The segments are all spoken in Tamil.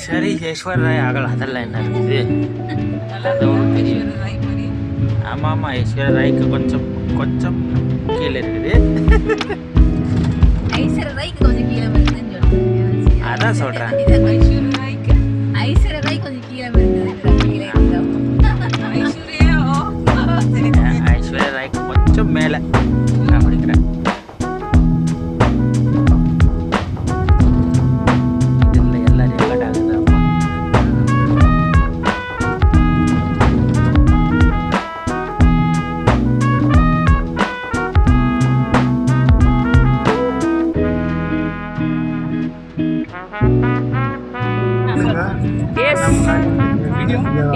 சரி ஈஸ்வர் ராய் ஆகலாம், அதெல்லாம் என்ன இருக்குது. ஆமாம் ஆமாம், ஈஸ்வர் ராய்க்கு கொஞ்சம் கொஞ்சம் கீழே இருக்குது. அதான் சொல்கிறேன், ஐஸ்வர்யா ராய் கொஞ்சம் கீழே ஐஸ்வர்யா ராய்க்கு கொஞ்சம் மேலே அப்படிங்கிறேன். இதில் எல்லாரும் கட் ஆகுது.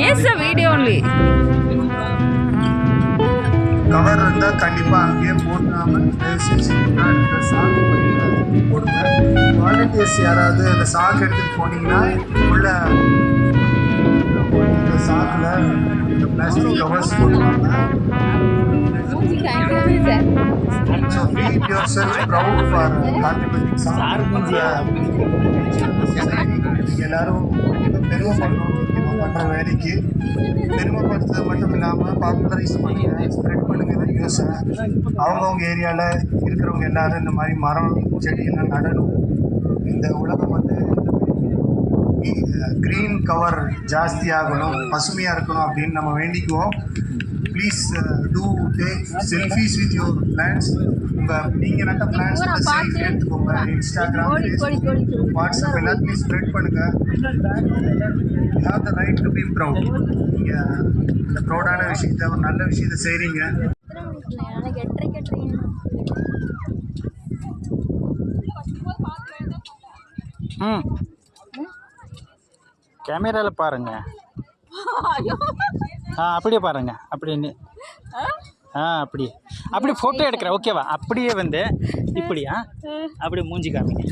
Yes, a video only. Cover இருந்தால் கண்டிப்பாக அங்கேயே போடாம போடுங்க. வாலண்டியர்ஸ் யாராவது அந்த சாக்கு எடுத்துகிட்டு போனீங்கன்னா உள்ள இந்த சாக்கில் இந்த பிளாஸ்டிக் கவர்ஸ் போடுவாங்க. So feel your self proud for contributing எல்லாரும் பெருமைப்படணும். பண்ணுற வேலைக்கு பெருமைப்படுத்துறது மட்டும் இல்லாமல் பாப்புலரைஸ் பண்ணுங்க, ஸ்ப்ரெட் பண்ணுங்க இந்த நியூஸை. அவங்கவுங்க ஏரியாவில் இருக்கிறவங்க எல்லோரும் இந்த மாதிரி மரம் செடியெல்லாம் நடணும். இந்த உலகம் வந்து க்ரீன் கவர் ஜாஸ்தி ஆகணும், பசுமையாக இருக்கணும் அப்படின்னு நம்ம வேண்டிக்குவோம். Please do take selfies with your plants. நீங்கள் நட்ட பிளான்ஸ் செல்ஃபி எடுத்துக்கோங்க. இன்ஸ்டாகிராம், ஃபேஸ்புக், வாட்ஸ்அப் எல்லாத்தையும் ஸ்ப்ரெட் பண்ணுங்கள். You have the right to be proud. நீங்கள் இந்த ப்ரௌடான விஷயத்தை, ஒரு நல்ல விஷயத்தை செய்கிறீங்க. கேமராவில் பாருங்க. அப்படியே பாருங்க, அப்படியே அப்படியே ஃபோட்டோ எடுக்கிறேன், ஓகேவா? அப்படியே வந்து இப்படியா அப்படியே மூஞ்சி காமிங்க.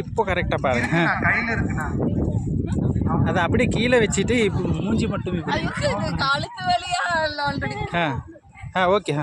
இப்போ கரெக்டாக பாருங்க. கையில் இருக்குண்ணா, அதை அப்படியே கீழே வச்சுட்டு இப்போ மூஞ்சி மட்டும் இப்படி. காலுக்கு வெளியா ஓகே.